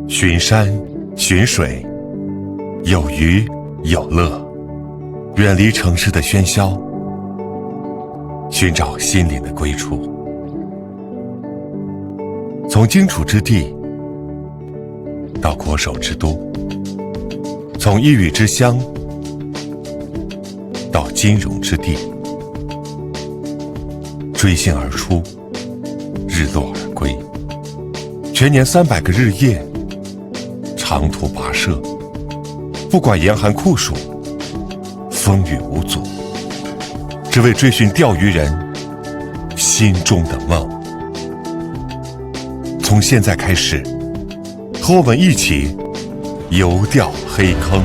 巡山巡水，有娱有乐，远离城市的喧嚣，寻找心灵的归处。从荆楚之地到国手之都，从异域之乡到金融之地，追星而出，日落而归，全年300个日夜，长途跋涉，不管严寒酷暑，风雨无阻，只为追寻钓鱼人心中的梦。从现在开始，和我们一起游钓黑坑。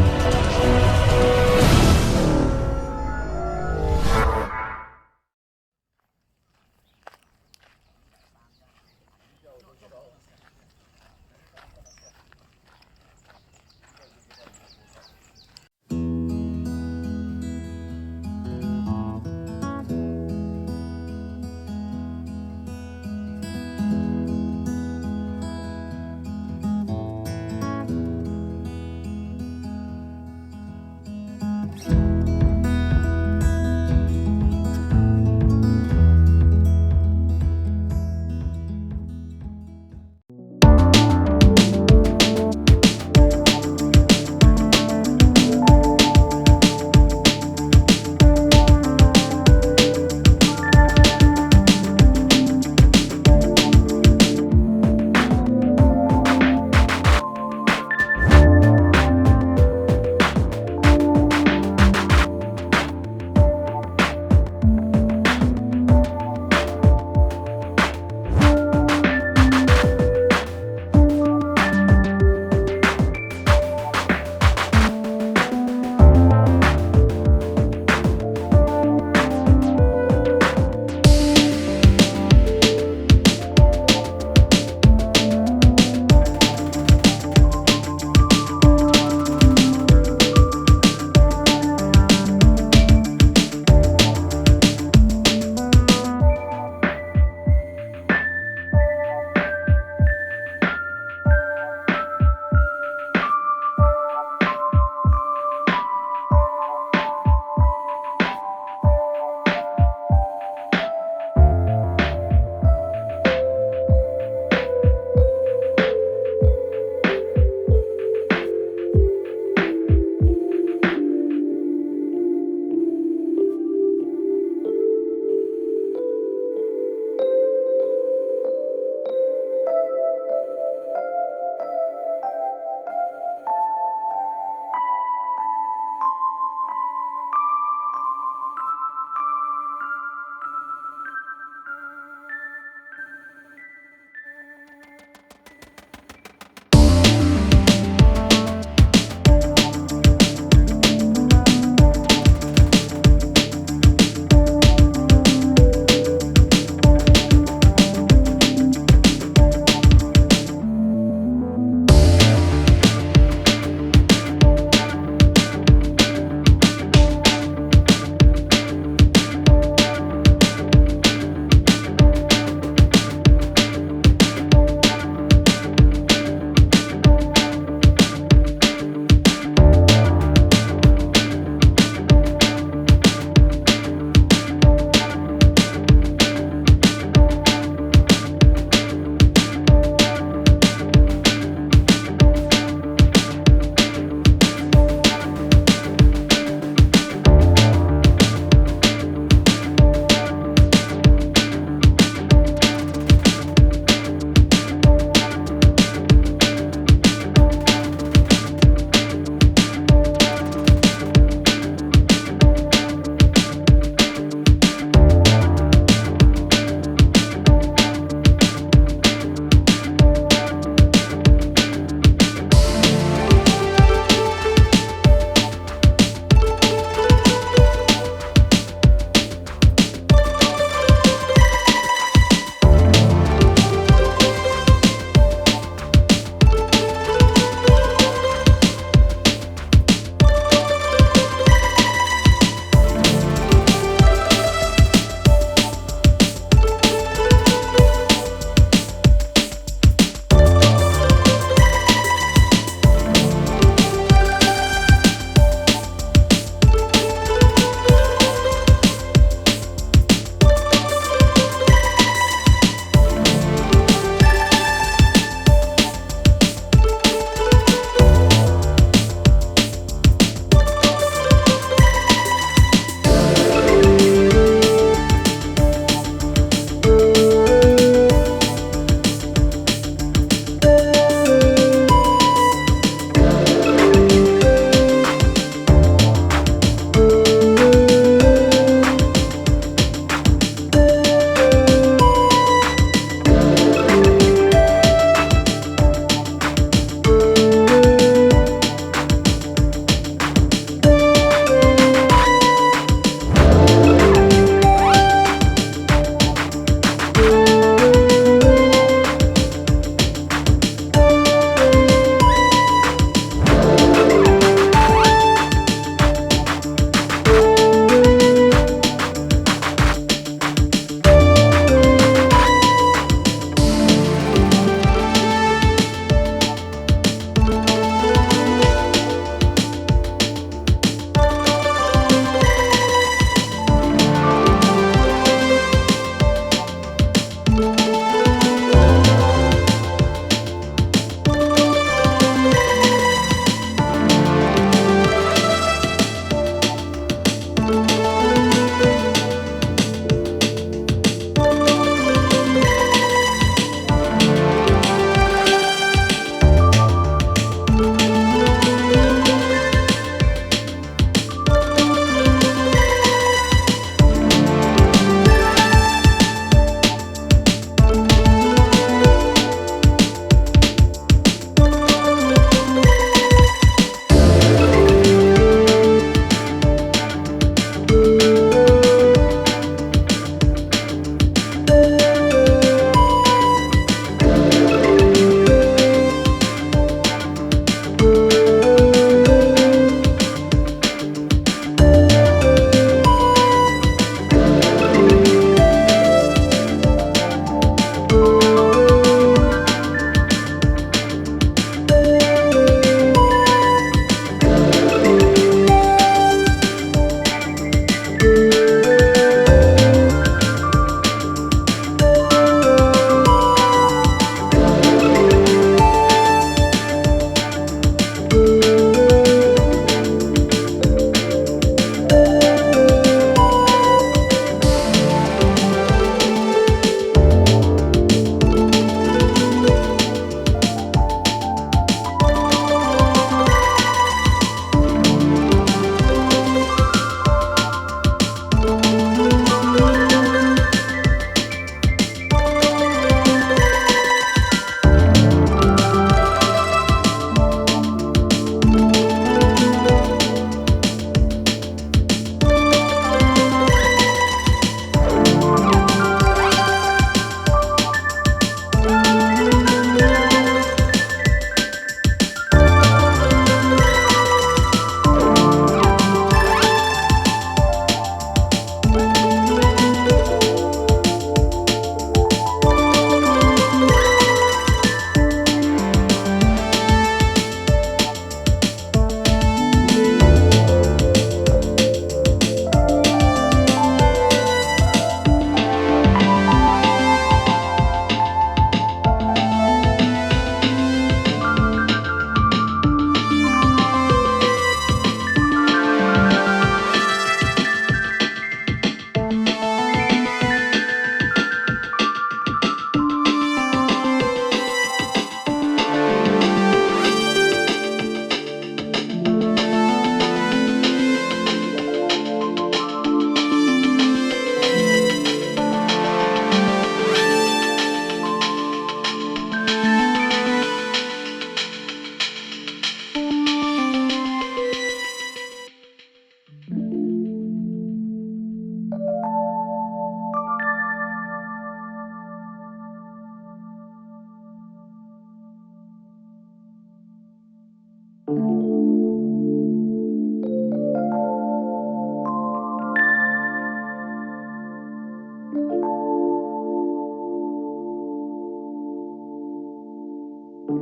不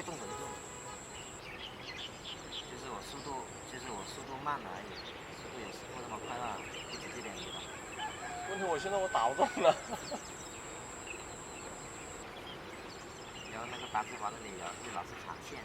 动的动，就是我速度慢了而已，速度有时不那么快了，不止这点鱼了。问题我现在我打不动了。然后那个打字环那里就老是产线。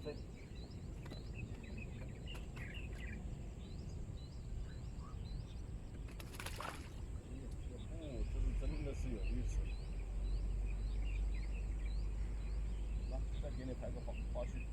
对。这真的是有意思。来，再给你拍个花絮。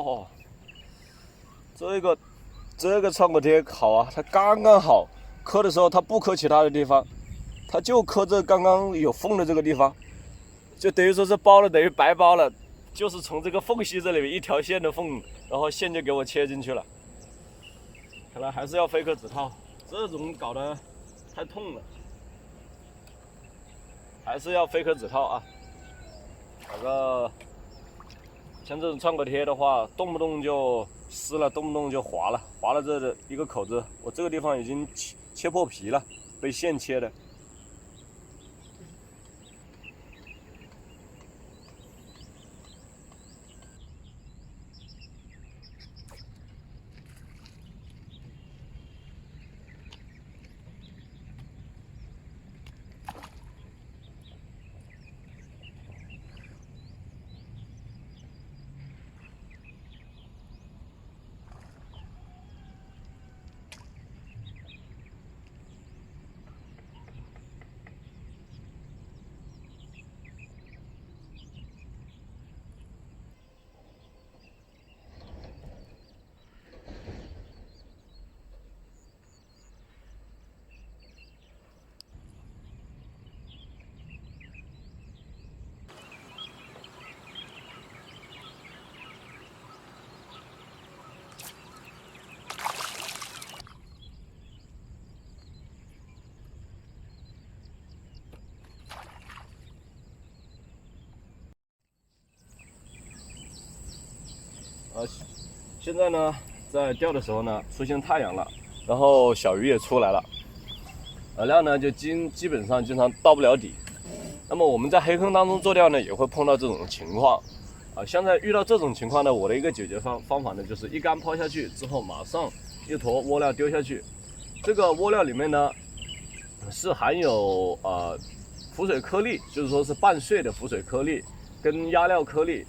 哦，这个创可贴好啊，它刚刚好，磕的时候它不磕其他的地方，它就磕这刚刚有缝的这个地方，就等于说是包了等于白包了，就是从这个缝隙这里面一条线的缝，然后线就给我切进去了。看来还是要飞颗指套，这种搞得太痛了，还是要飞颗指套啊。那个像这种创可贴的话，动不动就湿了，动不动就划了，划了这一个口子，我这个地方已经切破皮了，被线切的。现在呢，在钓的时候呢，出现太阳了，然后小鱼也出来了，饵料呢就基本上经常到不了底。那么我们在黑坑当中做钓呢，也会碰到这种情况。像在遇到这种情况呢，我的一个解决方法呢，就是一竿抛下去之后，马上一坨窝料丢下去。这个窝料里面呢，是含有浮水颗粒，就是说是半碎的浮水颗粒跟压料颗粒。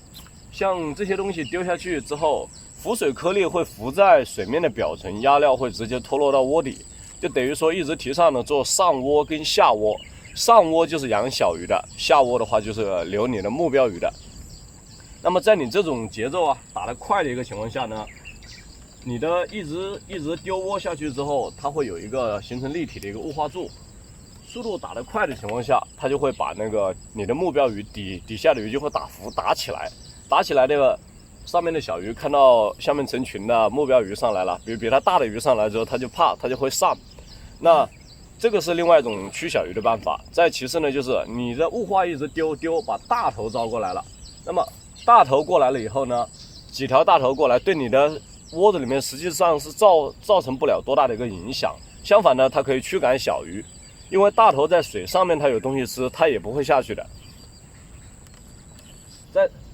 像这些东西丢下去之后，浮水颗粒会浮在水面的表层，压料会直接脱落到窝底，就等于说一直提倡呢做上窝跟下窝。上窝就是养小鱼的，下窝的话就是留你的目标鱼的。那么在你这种节奏打得快的一个情况下呢，你的一直丢窝下去之后，它会有一个形成立体的一个雾化柱。速度打得快的情况下，它就会把那个你的目标鱼底下的鱼就会打起来。打起来，这个上面的小鱼看到下面成群的目标鱼上来了，比它大的鱼上来之后，它就怕，它就会上。那这个是另外一种驱小鱼的办法。再其次呢，就是你的雾化一直丢，把大头招过来了。那么大头过来了以后呢，几条大头过来，对你的窝子里面实际上是造成不了多大的一个影响。相反呢，它可以驱赶小鱼，因为大头在水上面它有东西吃，它也不会下去的。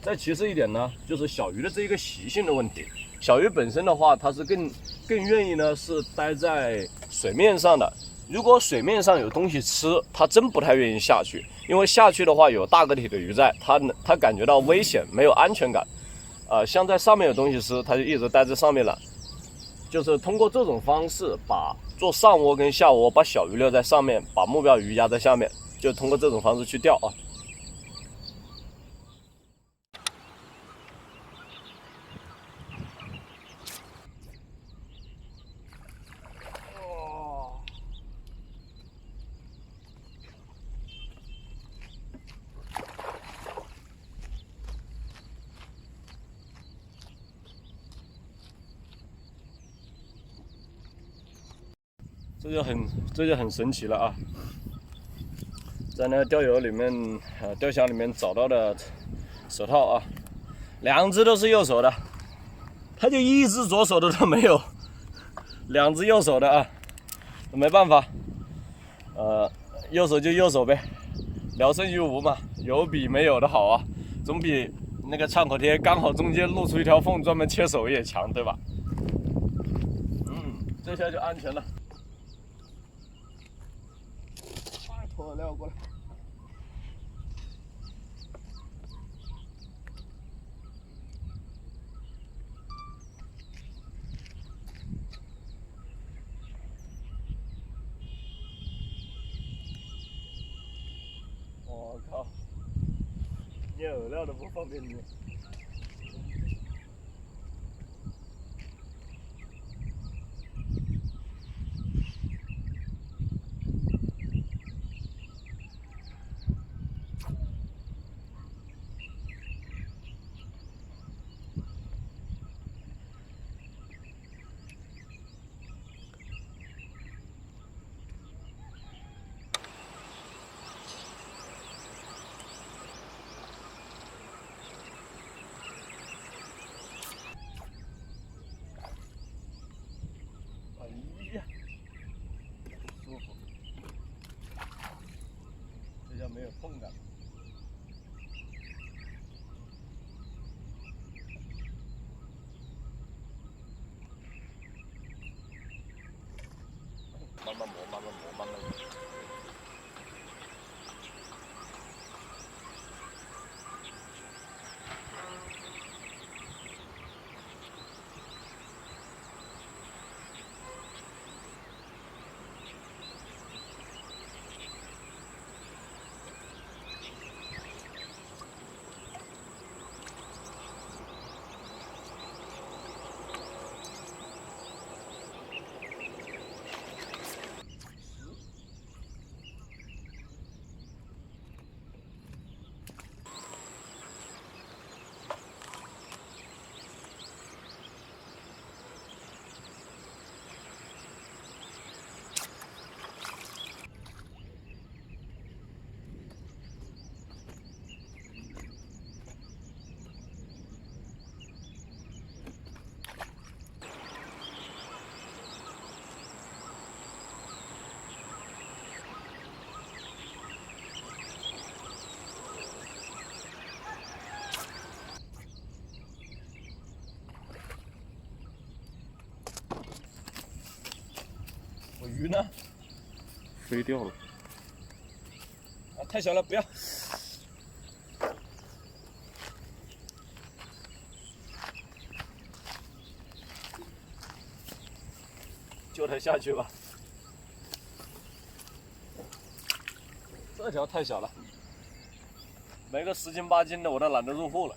再其次一点呢，就是小鱼的这一个习性的问题。小鱼本身的话，它是更愿意呢是待在水面上的。如果水面上有东西吃，它真不太愿意下去，因为下去的话有大个体的鱼在，它感觉到危险，没有安全感。像在上面有东西吃，它就一直待在上面了。就是通过这种方式，做上窝跟下窝，把小鱼留在上面，把目标鱼压在下面，就通过这种方式去钓啊。这就很神奇了啊！在那钓友里面钓箱里面找到的手套啊，2只都是右手的，他就1只左手的都没有，2只右手的啊，没办法，右手就右手呗，聊胜于无嘛，有比没有的好啊，总比那个创可贴刚好中间露出一条缝专门切手也强，对吧？这下就安全了。拖饵料过来。我靠，捏饵料都不方便捏。痛感。慢慢磨，慢慢磨，慢慢磨。我鱼呢？飞掉了。啊，太小了，不要。就它下去吧。这条太小了，没个10斤8斤的我都懒得入户了。